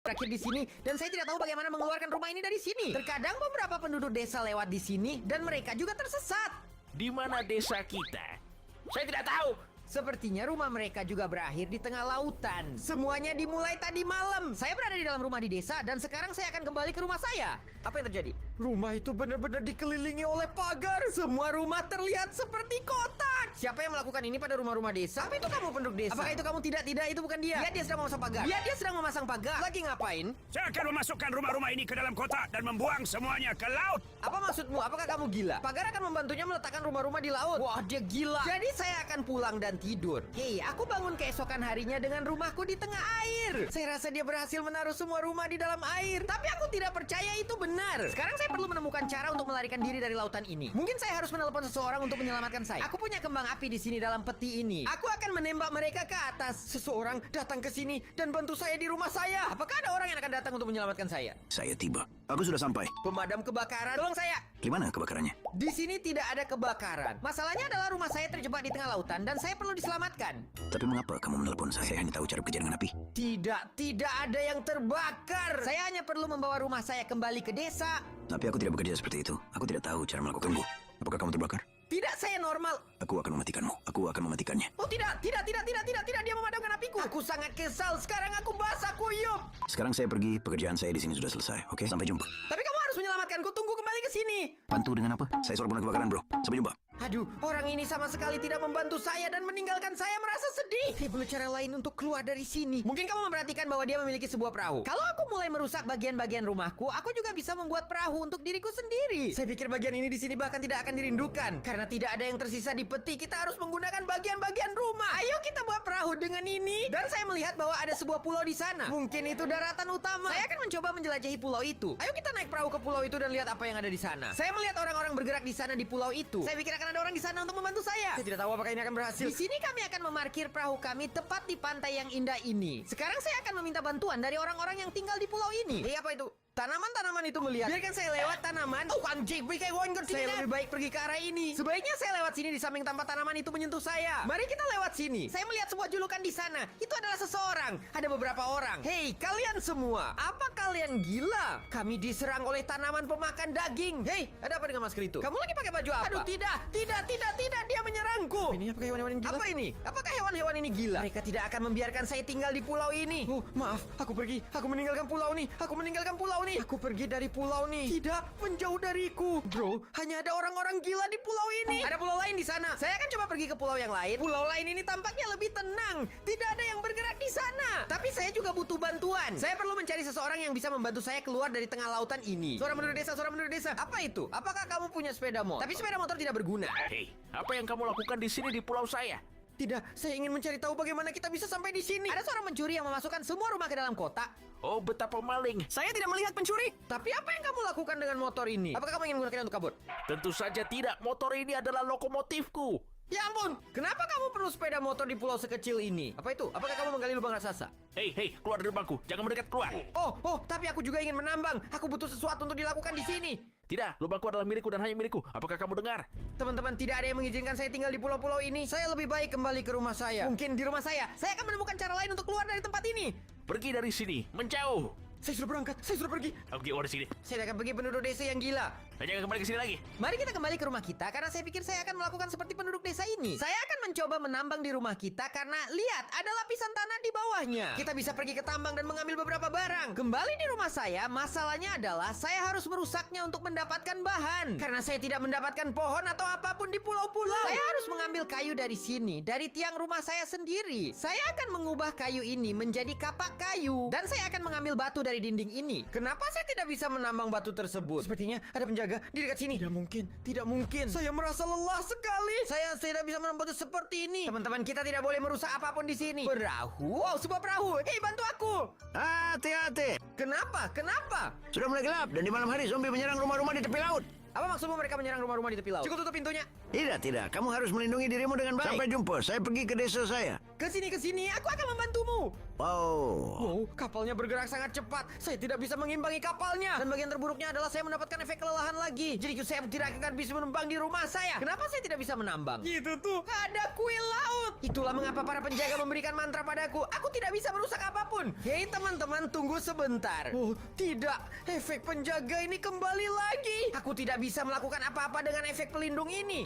berakhir di sini dan saya tidak tahu bagaimana mengeluarkan rumah ini dari sini. Terkadang beberapa penduduk desa lewat di sini dan mereka juga tersesat. Di mana desa kita? Saya tidak tahu. Sepertinya rumah mereka juga berakhir di tengah lautan. Semuanya dimulai tadi malam. Saya berada di dalam rumah di desa dan sekarang saya akan kembali ke rumah saya. Apa yang terjadi? Rumah itu benar-benar dikelilingi oleh pagar. Semua rumah terlihat seperti kotak. Siapa yang melakukan ini pada rumah-rumah desa? Apa itu kamu penduduk desa? Apakah itu kamu? Tidak, itu bukan dia. Dia sedang memasang pagar. Dia sedang memasang pagar. Lagi ngapain? Saya akan memasukkan rumah-rumah ini ke dalam kotak dan membuang semuanya ke laut. Apa maksudmu? Apakah kamu gila? Pagar akan membantunya meletakkan rumah-rumah di laut. Wah, dia gila. Jadi saya akan pulang dan tidur. Hei, aku bangun keesokan harinya dengan rumahku di tengah air. Saya rasa dia berhasil menaruh semua rumah di dalam air. Tapi aku tidak percaya itu benar. Sekarang saya perlu menemukan cara untuk melarikan diri dari lautan ini. Mungkin saya harus menelepon seseorang untuk menyelamatkan saya. Aku punya kembang api di sini dalam peti ini. Aku akan menembak mereka ke atas. Seseorang datang ke sini dan bantu saya di rumah saya. Apakah ada orang yang akan datang untuk menyelamatkan saya? Saya tiba. Aku sudah sampai. Pemadam kebakaran, tolong saya. Gimana kebakarannya? Di sini tidak ada kebakaran. Masalahnya adalah rumah saya terjebak di tengah lautan dan saya perlu diselamatkan. Tapi mengapa kamu menelpon saya? Saya hanya tahu cara bekerja dengan api. Tidak ada yang terbakar. Saya hanya perlu membawa rumah saya kembali ke desa. Tapi aku tidak bekerja seperti itu. Aku tidak tahu cara melakukannya. Apakah kamu terbakar? Tidak, saya normal. Aku akan mematikanmu. Aku akan mematikannya. Oh tidak, dia memadamkan apiku. Aku sangat kesal. Sekarang aku basah kuyup. Sekarang saya pergi. Pekerjaan saya di sini sudah selesai. Oke, sampai jumpa. Tapi kamu harus menyelamatkanku. Tunggu kembali ke sini. Bantu dengan apa? Saya seorang pemadam kebakaran, bro. Sampai jumpa. Aduh, orang ini sama sekali tidak membantu saya dan meninggalkan saya merasa sedih. Saya perlu cara lain untuk keluar dari sini. Mungkin kamu memperhatikan bahwa dia memiliki sebuah perahu. Kalau aku mulai merusak bagian-bagian rumahku, aku juga bisa membuat perahu untuk diriku sendiri. Saya pikir bagian ini di sini bahkan tidak akan dirindukan. Karena tidak ada yang tersisa di peti, kita harus menggunakan bagian-bagian rumah. Ayo kita buat perahu dengan ini. Dan saya melihat bahwa ada sebuah pulau di sana. Mungkin itu daratan utama. Saya akan mencoba menjelajahi pulau itu. Ayo kita naik perahu ke pulau itu dan lihat apa yang ada di sana. Saya melihat orang-orang bergerak di sana di pulau itu. Saya pikir akan ada orang di sana untuk membantu saya. Saya tidak tahu apakah ini akan berhasil. Di sini kami akan memarkir perahu kami tepat di pantai yang indah ini. Sekarang saya akan meminta bantuan dari orang-orang yang tinggal di pulau ini. Apa itu? Tanaman-tanaman itu melihat. Biarkan saya lewat tanaman. Saya lebih baik pergi ke arah ini. Sebaiknya saya lewat sini di samping tanpa tanaman itu menyentuh saya. Mari kita lewat sini. Saya melihat sebuah julukan di sana. Itu adalah seseorang. Ada beberapa orang. Hei, kalian semua. Apa kalian gila? Kami diserang oleh tanaman pemakan daging. Hei, ada apa dengan masker itu? Kamu lagi pakai baju apa? Aduh, tidak. Dia menyerangku. Ini apakah hewan-hewan ini gila? Apa ini? Apakah hewan-hewan ini gila? Mereka tidak akan membiarkan saya tinggal di pulau ini. Maaf. Aku pergi. Aku meninggalkan pulau ini. Aku pergi dari pulau ini. Tidak menjauh dariku. Bro, hanya ada orang-orang gila di pulau ini. Ada pulau lain di sana. Saya akan coba pergi ke pulau yang lain. Pulau lain ini tampaknya lebih tenang. Tidak ada yang bergerak di sana. Tapi saya juga butuh bantuan. Saya perlu mencari seseorang yang bisa membantu saya keluar dari tengah lautan ini. Suara penduduk desa. Apa itu? Apakah kamu punya sepeda motor? Tapi sepeda motor tidak berguna. Hei, apa yang kamu lakukan di sini di pulau saya? Tidak, saya ingin mencari tahu bagaimana kita bisa sampai di sini. Ada seorang mencuri yang memasukkan semua rumah ke dalam kotak. Oh, betapa maling. Saya tidak melihat pencuri. Tapi apa yang kamu lakukan dengan motor ini? Apakah kamu ingin menggunakannya untuk kabur? Tentu saja tidak. Motor ini adalah lokomotifku. Ya ampun, kenapa kamu perlu sepeda motor di pulau sekecil ini? Apa itu? Apakah kamu menggali lubang raksasa? Hei, keluar dari bangku. Jangan mendekat, keluar. Oh, tapi aku juga ingin menambang. Aku butuh sesuatu untuk dilakukan di sini. Tidak, lubangku adalah milikku dan hanya milikku. Apakah kamu dengar? Teman-teman, tidak ada yang mengizinkan saya tinggal di pulau-pulau ini. Saya lebih baik kembali ke rumah saya. Mungkin di rumah saya akan menemukan cara lain untuk keluar dari tempat ini. Pergi dari sini, menjauh. Saya sudah berangkat, saya sudah pergi. Aku keluar dari sini. Saya akan pergi penduduk desa yang gila. Jangan kembali ke sini lagi. Mari kita kembali ke rumah kita karena saya pikir saya akan melakukan seperti penduduk desa ini. Saya akan mencoba menambang di rumah kita karena lihat ada lapisan tanah di bawahnya. Kita bisa pergi ke tambang dan mengambil beberapa barang. Kembali di rumah saya, masalahnya adalah saya harus merusaknya untuk mendapatkan bahan. Karena saya tidak mendapatkan pohon atau apapun di pulau-pulau. Saya harus mengambil kayu dari sini, dari tiang rumah saya sendiri. Saya akan mengubah kayu ini menjadi kapak kayu dan saya akan mengambil batu dari dinding ini. Kenapa saya tidak bisa menambang batu tersebut? Sepertinya ada penjaga di dekat sini. Tidak mungkin. Saya merasa lelah sekali. Saya tidak bisa menambang batu seperti ini. Teman-teman, kita tidak boleh merusak apapun di sini. Perahu? Wow, sebuah perahu. Hei, bantu aku. Hati-hati. Kenapa? Sudah mulai gelap dan di malam hari zombie menyerang rumah-rumah di tepi laut. Apa maksudmu mereka menyerang rumah-rumah di tepi laut? Cukup tutup pintunya. Tidak. Kamu harus melindungi dirimu dengan baik. Sampai jumpa. Saya pergi ke desa saya. Ke sini. Aku akan membantumu. Wow. Kapalnya bergerak sangat cepat. Saya tidak bisa mengimbangi kapalnya. Dan bagian terburuknya adalah saya mendapatkan efek kelelahan lagi. Jadi saya tidak akan bisa menambang di rumah saya. Kenapa saya tidak bisa menambang? Gitu tuh. Ada kuil laut. Itulah mengapa para penjaga memberikan mantra padaku. Aku tidak bisa merusak apapun. Hei teman-teman, tunggu sebentar. Oh, tidak. Efek penjaga ini kembali lagi. Aku tidak bisa melakukan apa-apa dengan efek pelindung ini.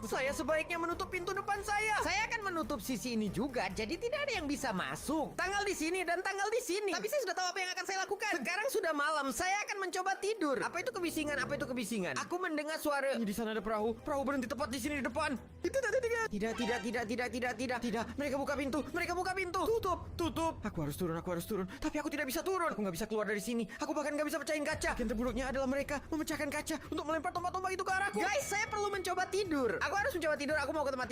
Saya sebaiknya menutup pintu depan saya. Saya akan menutup sisi ini juga. Jadi tidak ada yang bisa masuk. Tanggal di sini dan tanggal di sini. Tapi saya sudah tahu apa yang akan saya lakukan. Sekarang sudah malam. Saya akan mencoba tidur. Apa itu kebisingan? Aku mendengar suara. Di sana ada perahu. Perahu berhenti tepat di sini di depan. Itu tidak. Mereka buka pintu. Tutup. Aku harus turun. Tapi aku tidak bisa turun. Aku nggak bisa keluar dari sini. Aku bahkan nggak bisa pecahin kaca. Yang terburuknya adalah mereka memecahkan kaca untuk melempar tombak-tombak itu ke arahku. Guys, saya perlu mencoba tidur. Aku harus mencoba tidur. Aku mau ke tempat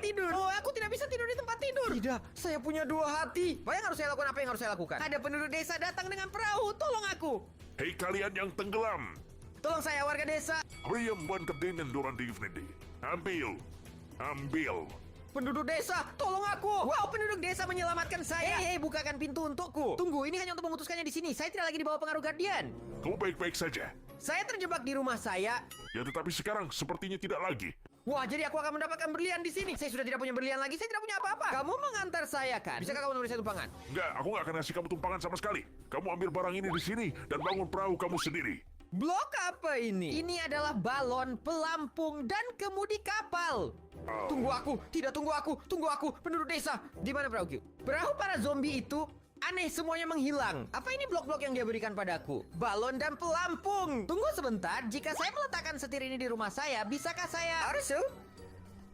tidur. Oh, aku tidak bisa tidur di tempat tidur. Tidak, saya punya dua hati. Apa yang harus saya lakukan? Ada penduduk desa datang dengan perahu. Tolong aku. Hei kalian yang tenggelam, Tolong saya, warga desa. William Kadenen durante evening. Ambil. Penduduk desa, tolong aku. Wow, penduduk desa menyelamatkan saya. Hei, bukakan pintu untukku. Tunggu, ini hanya untuk memutuskannya di sini. Saya tidak lagi di bawah pengaruh Guardian. Kamu baik-baik saja. Saya terjebak di rumah saya. Ya tetapi sekarang sepertinya tidak lagi. Wah, jadi aku akan mendapatkan berlian di sini. Saya sudah tidak punya berlian lagi. Saya tidak punya apa-apa. Kamu mengantar saya kan? Bisakah kamu memberi saya tumpangan? Enggak, aku nggak akan kasih kamu tumpangan sama sekali. Kamu ambil barang ini di sini dan bangun perahu kamu sendiri. Blok apa ini? Ini adalah balon, pelampung, dan kemudi kapal. Tunggu aku. Penduduk desa. Di mana perahu? Perahu para zombie itu aneh, semuanya menghilang. Apa ini blok-blok yang dia berikan padaku? Balon dan pelampung. Tunggu sebentar. Jika saya meletakkan setir ini di rumah saya, bisakah saya? Harus.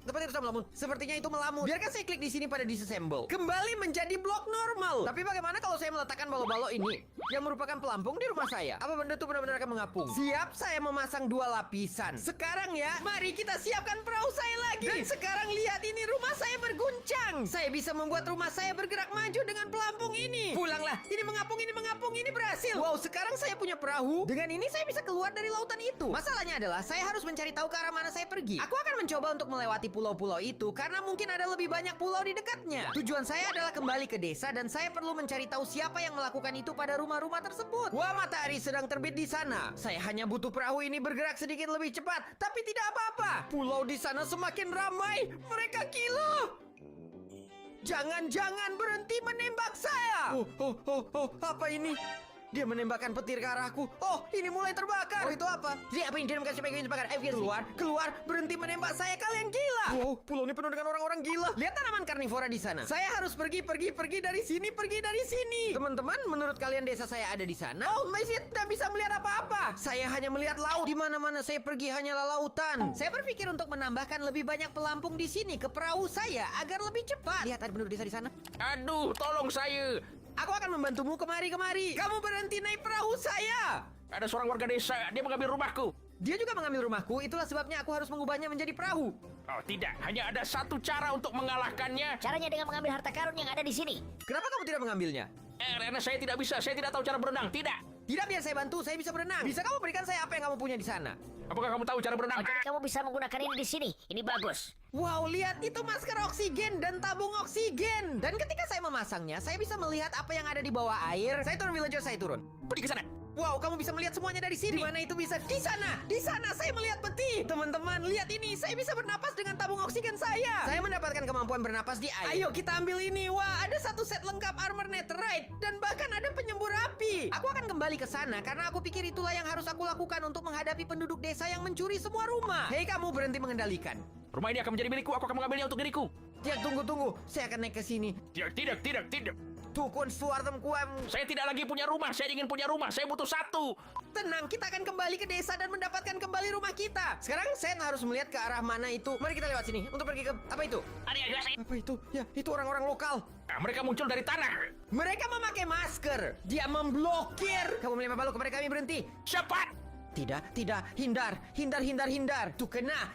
Dapat itu melamun. Sepertinya itu melamun. Biarkan saya klik di sini pada disassemble. Kembali menjadi blok normal. Tapi bagaimana kalau saya meletakkan balo-balo ini yang merupakan pelampung di rumah saya? Apa benda itu benar-benar akan mengapung? Siap, saya memasang 2 lapisan. Sekarang ya, mari kita siapkan perahu saya lagi. Dan sekarang lihat ini, rumah saya berguncang. Saya bisa membuat rumah saya bergerak maju dengan pelampung ini. Pulanglah. Ini mengapung, ini berhasil. Wow, sekarang saya punya perahu. Dengan ini saya bisa keluar dari lautan itu. Masalahnya adalah saya harus mencari tahu ke arah mana saya pergi. Aku akan mencoba untuk melewati pulau-pulau itu karena mungkin ada lebih banyak pulau di dekatnya. Tujuan saya adalah kembali ke desa dan saya perlu mencari tahu siapa yang melakukan itu pada rumah-rumah tersebut. Wah, matahari sedang terbit di sana. Saya hanya butuh perahu ini bergerak sedikit lebih cepat, tapi tidak apa-apa. Pulau di sana semakin ramai. Mereka gila. Jangan-jangan berhenti menembak saya. Apa ini? Dia menembakkan petir ke arahku. Oh, ini mulai terbakar. Oh, itu apa? Jadi apa ini? Dia kasih pegang terbakar. Ayo, keluar. Berhenti menembak saya. Kalian gila. Wow, pulau ini penuh dengan orang-orang gila. Lihat tanaman karnivora di sana. Saya harus pergi dari sini. Teman-teman, menurut kalian desa saya ada di sana? Oh, masih tidak bisa melihat apa-apa. Saya hanya melihat laut. Di mana-mana saya pergi hanyalah lautan. Saya berpikir untuk menambahkan lebih banyak pelampung di sini ke perahu saya agar lebih cepat. Lihat ada penduduk desa di sana. Aduh, tolong saya. Aku akan membantumu kemari. Kamu berhenti naik perahu saya. Ada seorang warga desa, dia mengambil rumahku. Dia juga mengambil rumahku, itulah sebabnya aku harus mengubahnya menjadi perahu. Oh tidak, hanya ada satu cara untuk mengalahkannya. Caranya dengan mengambil harta karun yang ada di sini. Kenapa kamu tidak mengambilnya? Karena saya tidak bisa, saya tidak tahu cara berenang, tidak. Tidak, biar saya bantu, saya bisa berenang. Bisa kamu berikan saya apa yang kamu punya di sana? Apakah kamu tahu cara berenang? Jadi kamu bisa menggunakan ini di sini. Ini bagus. Wow, lihat itu masker oksigen dan tabung oksigen. Dan ketika saya memasangnya, saya bisa melihat apa yang ada di bawah air. Saya turun, villager, saya turun. Pergi ke sana. Wow, kamu bisa melihat semuanya dari sini. Di mana itu bisa? Di sana saya melihat peti. Teman-teman, lihat ini. Saya bisa bernapas dengan tabung oksigen saya. Saya mendapatkan kemampuan bernapas di air. Ayo kita ambil ini. Wah, ada satu set lengkap armor netherite dan bahkan ada penyembur api. Aku akan kembali ke sana karena aku pikir itulah yang harus aku lakukan untuk menghadapi penduduk desa yang mencuri semua rumah. Hei, kamu berhenti mengendalikan. Rumah ini akan menjadi milikku, aku akan mengambilnya untuk diriku. Tidak, tunggu. Saya akan naik ke sini. Tidak. Tukun suartem kuam. Saya tidak lagi punya rumah, saya ingin punya rumah, saya butuh satu. Tenang, kita akan kembali ke desa dan mendapatkan kembali rumah kita. Sekarang Sen harus melihat ke arah mana itu. Mari kita lewat sini untuk pergi ke... Apa itu? Apa itu? Ya, itu orang-orang lokal. Nah, mereka muncul dari tanah. Mereka memakai masker. Dia memblokir. Kamu melempar balok kepada kami, berhenti. Cepat. Tidak. Hindar.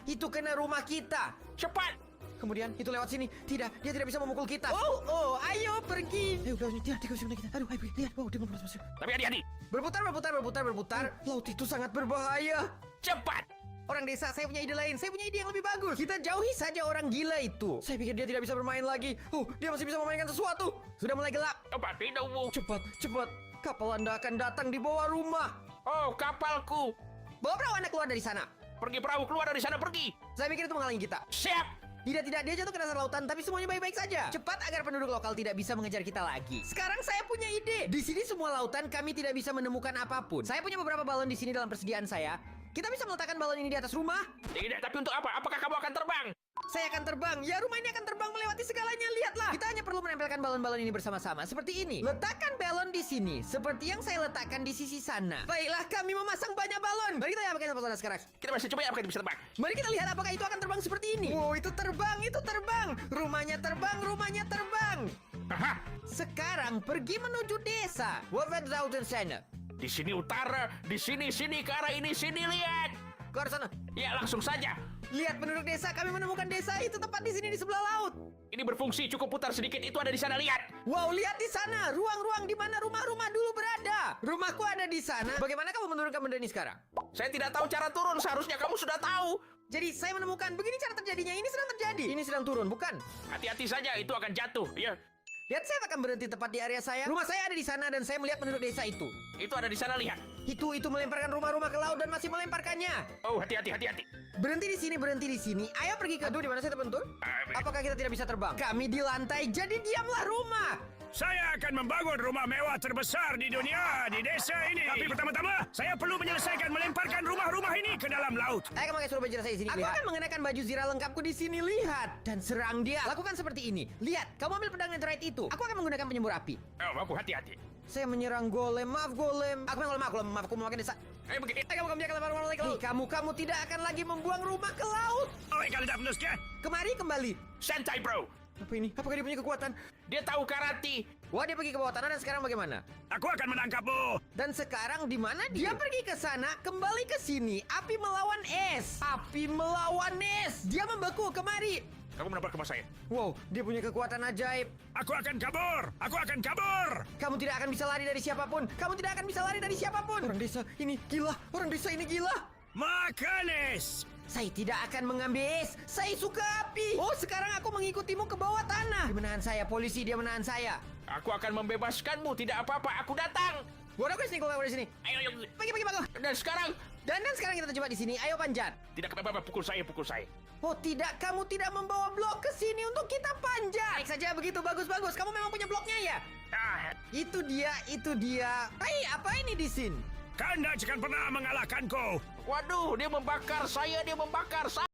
Itu kena rumah kita. Cepat. Kemudian itu lewat sini. Tidak, dia tidak bisa memukul kita. Oh, ayo pergi. Ayo, dia ke sebelah kita. Aduh, ayo, lihat. Wow, dia masuk. Tapi hati-hati. Berputar. Laut itu sangat berbahaya. Cepat! Orang desa, saya punya ide lain. Saya punya ide yang lebih bagus. Kita jauhi saja orang gila itu. Saya pikir dia tidak bisa bermain lagi. Dia masih bisa memainkan sesuatu. Sudah mulai gelap. Cepat, hidungmu! Cepat. Kapal Anda akan datang di bawah rumah. Oh, kapalku! Bawa perahu Anda keluar dari sana. Pergi perahu, keluar dari sana, pergi! Saya pikir itu menghalangi kita. Siap! Tidak, dia jatuh ke dasar lautan, tapi semuanya baik-baik saja. Cepat agar penduduk lokal tidak bisa mengejar kita lagi. Sekarang saya punya ide. Di sini semua lautan kami tidak bisa menemukan apapun. Saya punya beberapa balon di sini dalam persediaan saya. Kita bisa meletakkan balon ini di atas rumah. Tidak, tapi untuk apa? Apakah kamu akan terbang? Saya akan terbang. Ya, rumah ini akan terbang melewati segalanya. Lihatlah. Kita hanya perlu menempelkan balon-balon ini bersama-sama. Seperti ini. Letakkan balon di sini. Seperti yang saya letakkan di sisi sana. Baiklah, kami memasang banyak balon. Mari kita lihat apakah balon sekarang. Kita masih coba ya, apakah itu bisa terbang? Mari kita lihat apakah itu akan terbang seperti ini. Wow, itu terbang. Rumahnya terbang. Aha! Sekarang pergi menuju desa. Wolfenshausen sana. Di sini utara, di sini ke arah ini, sini lihat! Ke arah sana. Ya, langsung saja. Lihat penduduk desa, kami menemukan desa itu tepat di sini di sebelah laut. Ini berfungsi, cukup putar sedikit, itu ada di sana, lihat! Wow, lihat di sana, ruang-ruang di mana rumah-rumah dulu berada. Rumahku ada di sana. Bagaimana kamu menurunkan benda ini sekarang? Saya tidak tahu cara turun, seharusnya kamu sudah tahu. Jadi saya menemukan begini cara terjadinya. Ini sedang terjadi. Ini sedang turun, bukan? Hati-hati saja, itu akan jatuh. Ya, Lihat, saya akan berhenti tepat di area saya. Rumah saya ada di sana dan saya melihat penduduk desa itu. itu ada di sana, lihat. Itu melemparkan rumah-rumah ke laut dan masih melemparkannya. Oh, hati-hati. Berhenti di sini. Ayo pergi ke... Aduh, di mana saya terbentur? Apakah kita tidak bisa terbang? Kami di lantai, jadi diamlah rumah. Saya akan membangun rumah mewah terbesar di dunia di desa ini. Tapi pertama-tama, saya perlu menyelesaikan melemparkan rumah-rumah ini ke dalam laut. Ayo pakai suruh baju saya di sini. Aku akan mengenakan baju zirah lengkapku di sini. Lihat dan serang dia. Lakukan seperti ini. Lihat, kamu ambil pedang netherite itu. Aku akan menggunakan penyembur api. Oh, aku hati-hati. Saya menyerang golem. Maaf golem. Aku golem. Maaf, aku memakai desa. Ayo begini. Kamu dia akan lempar rumah lagi ke laut. Kamu tidak akan lagi membuang rumah ke laut. Oh, kalau tidak penuhnya. Kemari kembali. Santai, bro. Apa ini? Apakah dia punya kekuatan? Dia tahu karate. Wah, dia pergi ke bawah tanah dan sekarang bagaimana? Aku akan menangkapmu. Dan sekarang di mana dia? Dia pergi ke sana, kembali ke sini. Api melawan es. Dia membeku. Kemari. Kamu menabrak rumah saya. Wow, dia punya kekuatan ajaib. Aku akan kabur. Kamu tidak akan bisa lari dari siapapun. Orang desa ini gila. Makan es. Saya tidak akan mengambil es. Saya suka api. Oh, sekarang aku mengikutimu ke bawah tanah. Dia menahan saya, polisi. Dia menahan saya. Aku akan membebaskanmu, tidak apa-apa. Aku datang. Gua dari sini, keluar dari sini. Ayo. Pergi, bagus. Dan sekarang. Dan sekarang kita terjebak di sini. Ayo panjat. Tidak apa-apa, pukul saya. Oh tidak, kamu tidak membawa blok ke sini untuk kita panjat. Baik saja begitu, bagus. Kamu memang punya bloknya ya? Ah, Itu dia. Hai, apa ini di sini? Kanda jangan pernah mengalahkanku. waduh, dia membakar saya.